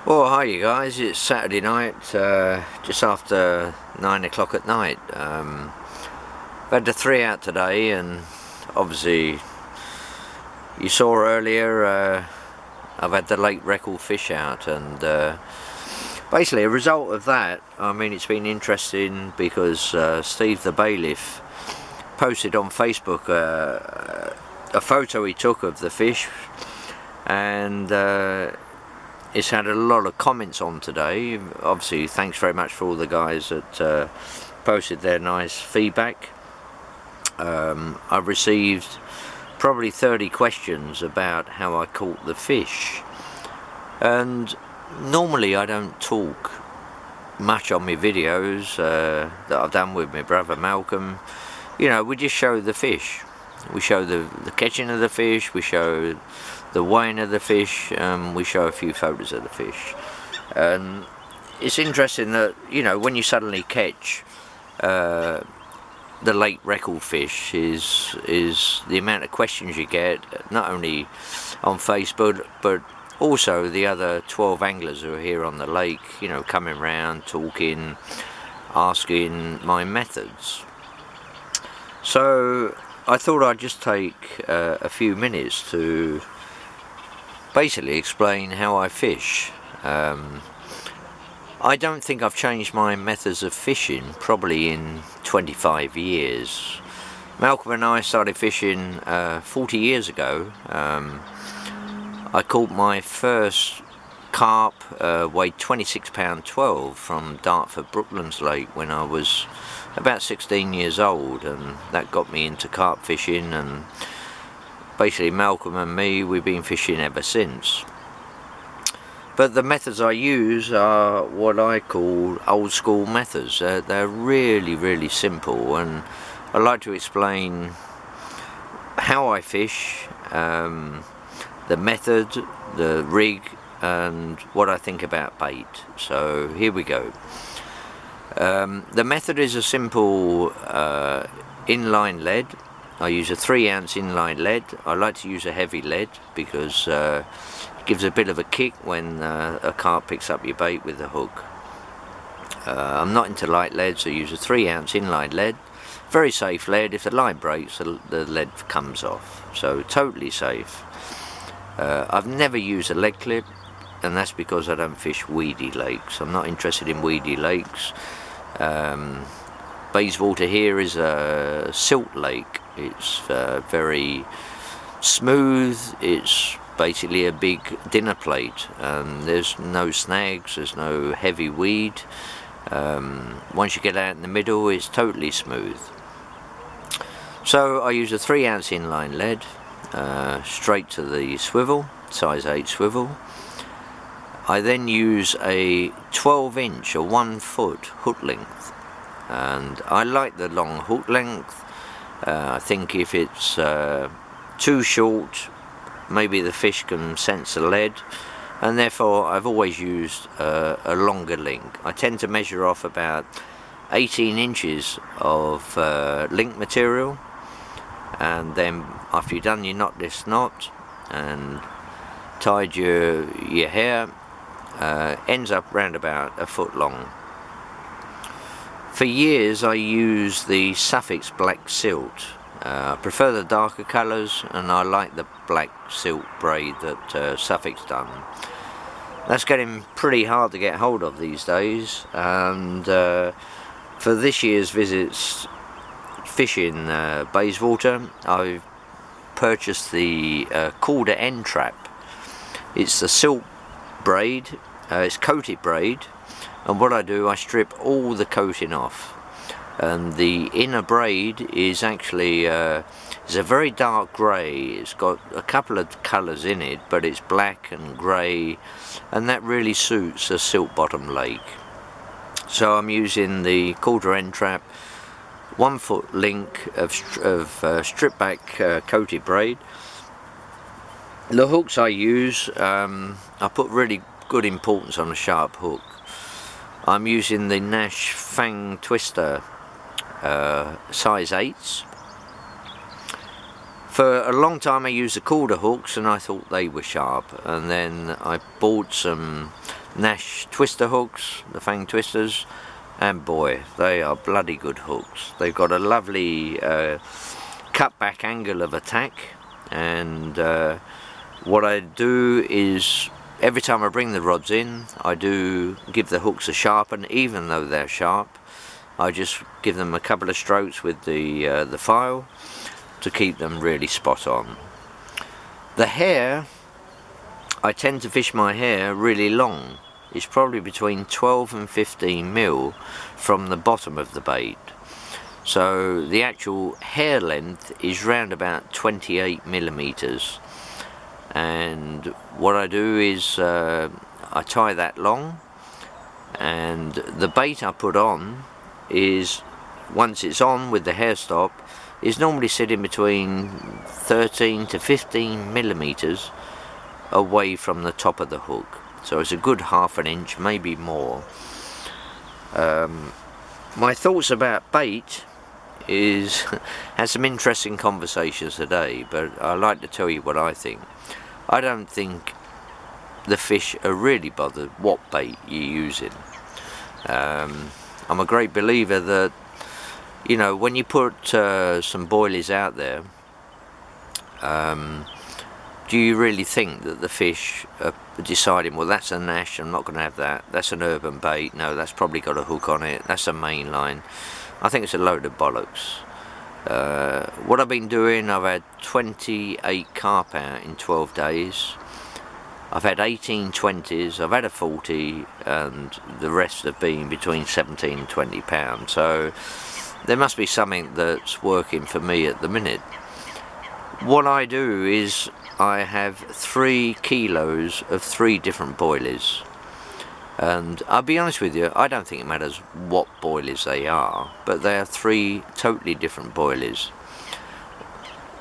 Well, hi you guys, it's Saturday night, just after 9 o'clock at night. I've had the 3 out today, and obviously you saw earlier I've had the late record fish out, and basically a result of that, I mean, it's been interesting because Steve the bailiff posted on Facebook a photo he took of the fish, and it's had a lot of comments on today. Obviously, thanks very much for all the guys that posted their nice feedback. I've received probably 30 questions about how I caught the fish, and normally I don't talk much on my videos that I've done with my brother Malcolm. You know, we just show the fish. We show the catching of the fish, we show the weighing of the fish, we show a few photos of the fish. And it's interesting that, you know, when you suddenly catch the late record fish is the amount of questions you get, not only on Facebook but also the other 12 anglers who are here on the lake, you know, coming round, talking, asking my methods. So I thought I'd just take a few minutes to basically explain how I fish. I don't think I've changed my methods of fishing probably in 25 years. Malcolm and I started fishing 40 years ago. I caught my first carp, weighed 26 pound 12 from Dartford Brooklands Lake when I was about 16 years old, and that got me into carp fishing, and basically Malcolm and me, we've been fishing ever since. But the methods I use are what I call old school methods. They're really simple, and I like to explain how I fish, the method, the rig, and what I think about bait. So here we go. The method is a simple inline lead. I use a 3-ounce inline lead. I like to use a heavy lead because it gives a bit of a kick when a carp picks up your bait with the hook. I'm not into light lead, so I use a 3-ounce inline lead. Very safe lead. If the line breaks, the lead comes off, so totally safe. I've never used a lead clip, and that's because I don't fish weedy lakes. I'm not interested in weedy lakes. Bayswater here is a silt lake. It's very smooth. It's basically a big dinner plate, and there's no snags, there's no heavy weed. Once you get out in the middle, it's totally smooth. So I use a 3-ounce inline lead, straight to the swivel, size 8 swivel. I then use a 12-inch or 1 foot hook length, and I like the long hook length. I think if it's too short, maybe the fish can sense the lead, and therefore I've always used a longer link. I tend to measure off about 18 inches of link material, and then after you've done your knotless knot and tied your hair, ends up round about a foot long. For years I used the Suffix black silt. I prefer the darker colours, and I like the black silt braid that Suffix done. That's getting pretty hard to get hold of these days, and for this year's visits fishing Bayswater, I've purchased the Calder end trap. It's the silt braid, it's coated braid, and what I do, I strip all the coating off, and the inner braid is actually it's a very dark grey. It's got a couple of colours in it, but it's black and grey, and that really suits a silt bottom lake. So I'm using the Calder end trap, 1 foot link of strip back coated braid. The hooks I use, I put really good importance on a sharp hook. I'm using the Nash Fang Twister size 8s. For a long time I used the Calder hooks, and I thought they were sharp, and then I bought some Nash twister hooks, the Fang twisters, and boy, they are bloody good hooks. They've got a lovely cutback angle of attack, and what I do is every time I bring the rods in, I do give the hooks a sharpen. Even though they're sharp, I just give them a couple of strokes with the file to keep them really spot on. The hair, I tend to fish my hair really long. It's probably between 12 and 15 mil from the bottom of the bait. So the actual hair length is round about 28 millimeters. And what I do is I tie that long, and the bait I put on is, once it's on with the hair stop, is normally sitting between 13 to 15 millimeters away from the top of the hook. So it's a good half an inch, maybe more. My thoughts about bait is had some interesting conversations today, but I like to tell you what I think. I don't think the fish are really bothered what bait you're using. I'm a great believer that, you know, when you put some boilies out there, do you really think that the fish are deciding, well, that's a Nash, I'm not going to have that, that's an urban bait, no, that's probably got a hook on it, that's a main line? I think it's a load of bollocks. What I've been doing, I've had 28 carp out in 12 days. I've had 18 20s, I've had a 40, and the rest have been between 17 and 20 pounds. So there must be something that's working for me at the minute. What I do is I have 3 kilos of 3 different boilies. And I'll be honest with you, I don't think it matters what boilies they are, but they are 3 totally different boilies.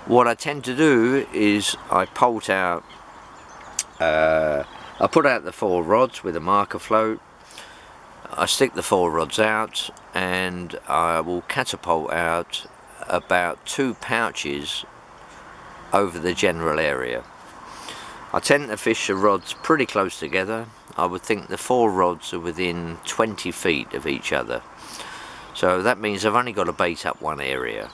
What I tend to do is I pult out, I put out the 4 rods with a marker float, I stick the 4 rods out, and I will catapult out about 2 pouches over the general area. I tend to fish the rods pretty close together. I would think the 4 rods are within 20 feet of each other. So that means I've only got to bait up one area,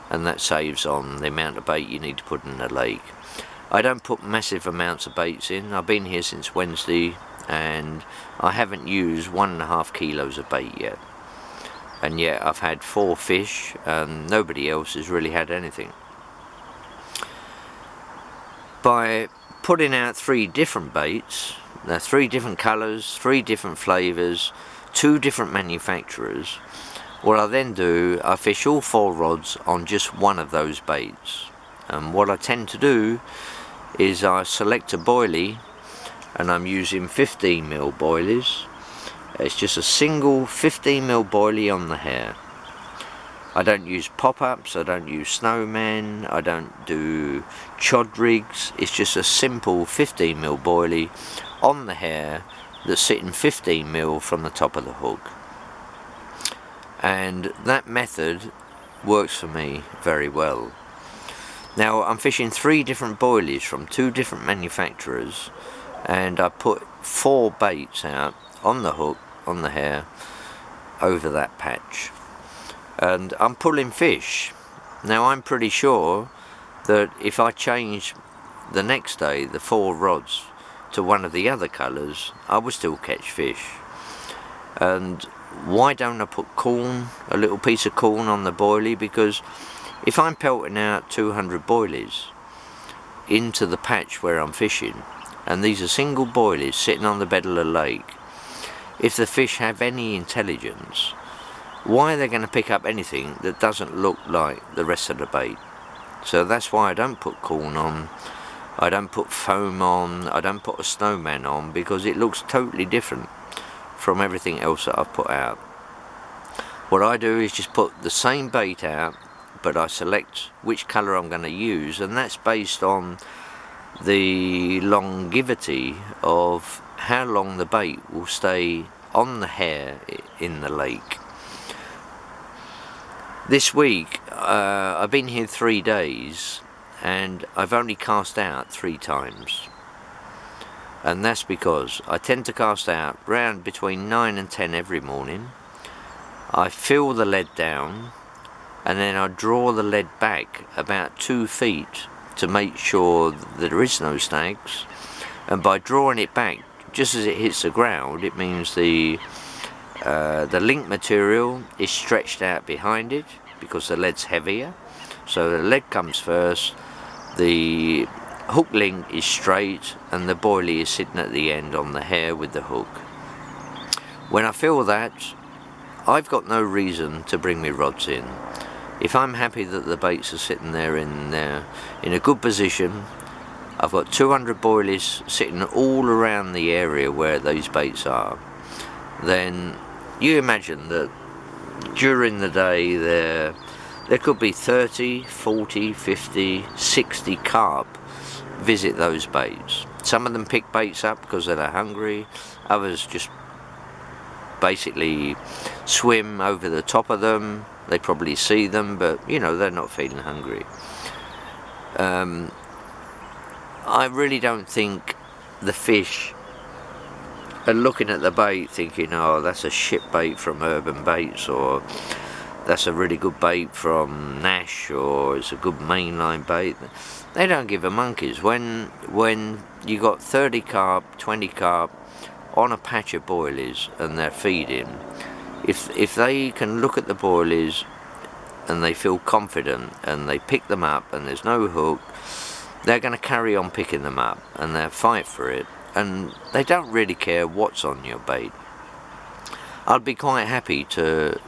and that saves on the amount of bait you need to put in the lake. I don't put massive amounts of baits in. I've been here since Wednesday and I haven't used 1.5 kilos of bait yet. And yet I've had 4 fish and nobody else has really had anything. By putting out 3 different baits, they're 3 different colours, 3 different flavours, 2 different manufacturers, what I then do, I fish all 4 rods on just one of those baits. And what I tend to do is I select a boilie, and I'm using 15mm boilies. It's just a single 15mm boilie on the hair. I don't use pop-ups, I don't use snowmen, I don't do chod rigs. It's just a simple 15mm boilie on the hair that's sitting 15mm from the top of the hook. And that method works for me very well. Now I'm fishing 3 different boilies from 2 different manufacturers, and I put 4 baits out on the hook, on the hair, over that patch. And I'm pulling fish. Now I'm pretty sure that if I change the next day the 4 rods to one of the other colours, I will still catch fish. And why don't I put corn, a little piece of corn on the boilie? Because if I'm pelting out 200 boilies into the patch where I'm fishing, and these are single boilies sitting on the bed of the lake, if the fish have any intelligence, why are they going to pick up anything that doesn't look like the rest of the bait? So that's why I don't put corn on, I don't put foam on, I don't put a snowman on, because it looks totally different from everything else that I've put out. What I do is just put the same bait out, but I select which colour I'm going to use, and that's based on the longevity of how long the bait will stay on the hair in the lake. This week I've been here 3 days and I've only cast out 3 times. and that's because I tend to cast out round between 9 and 10 every morning. I fill the lead down, and then I draw the lead back about 2 feet to make sure that there is no snags. And by drawing it back just as it hits the ground, it means the link material is stretched out behind it because the lead's heavier. So the lead comes first, the hook link is straight, and the boilie is sitting at the end on the hair with the hook. When I feel that, I've got no reason to bring my rods in. If I'm happy that the baits are sitting there in a good position, I've got 200 boilies sitting all around the area where those baits are, then you imagine that during the day there could be 30, 40, 50, 60 carp visit those baits. Some of them pick baits up because they're hungry, others just basically swim over the top of them. They probably see them, but you know, they're not feeling hungry. I really don't think the fish are looking at the bait thinking, oh, that's a shit bait from Urban Baits, or that's a really good bait from Nash, or it's a good mainline bait. They don't give a monkeys. When you got 30 carp, 20 carp on a patch of boilies and they're feeding, if they can look at the boilies and they feel confident and they pick them up and there's no hook, they're going to carry on picking them up and they'll fight for it, and they don't really care what's on your bait. I'd be quite happy to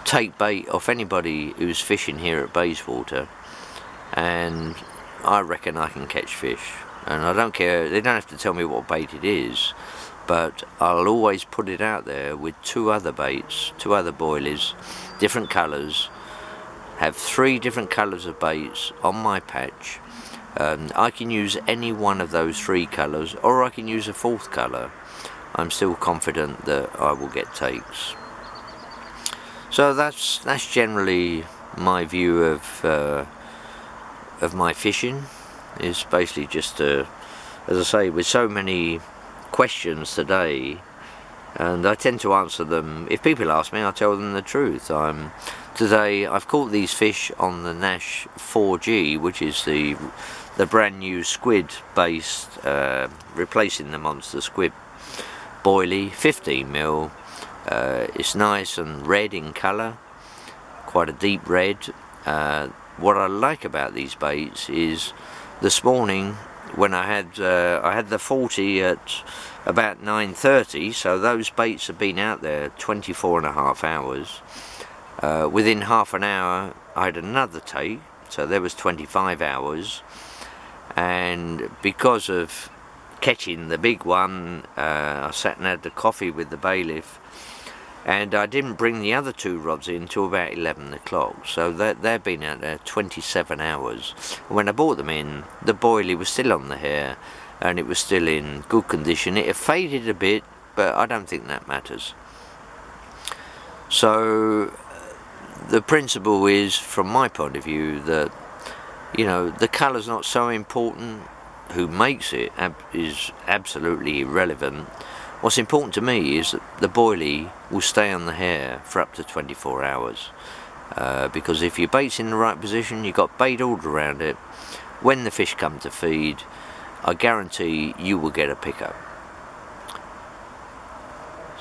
take bait off anybody who's fishing here at Bayswater, and I reckon I can catch fish. And I don't care, they don't have to tell me what bait it is, but I'll always put it out there with 2 other baits, 2 other boilies, different colours, have 3 different colours of baits on my patch. I can use any one of those 3 colours, or I can use a 4th colour. I'm still confident that I will get takes. So that's generally my view of my fishing. Is basically just as I say, with so many questions today, and I tend to answer them. If people ask me, I tell them the truth. Today I've caught these fish on the Nash 4G, which is the brand new squid based, replacing the monster squid boilie, 15mm. It's nice and red in colour, quite a deep red. What I like about these baits is this morning when I had the 40 at about 9:30, so those baits have been out there 24.5 hours. Within half an hour I had another take, so there was 25 hours, and because of catching the big one, I sat and had the coffee with the bailiff, and I didn't bring the other 2 rods in till about 11 o'clock, so they've been out there 27 hours. When I brought them in, the boilie was still on the hair and it was still in good condition. It had faded a bit, but I don't think that matters. So the principle is, from my point of view, that, you know, the colour's not so important. Who makes it is absolutely irrelevant. What's important to me is that the boilie will stay on the hair for up to 24 hours. Because if your bait's in the right position, you've got bait all around it, when the fish come to feed, I guarantee you will get a pickup.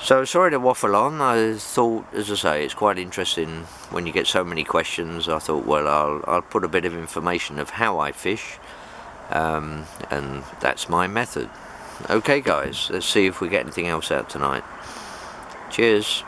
So sorry to waffle on. I thought, as I say, it's quite interesting when you get so many questions. I thought, well, I'll put a bit of information of how I fish, and that's my method. Okay guys, let's see if we get anything else out tonight. Cheers.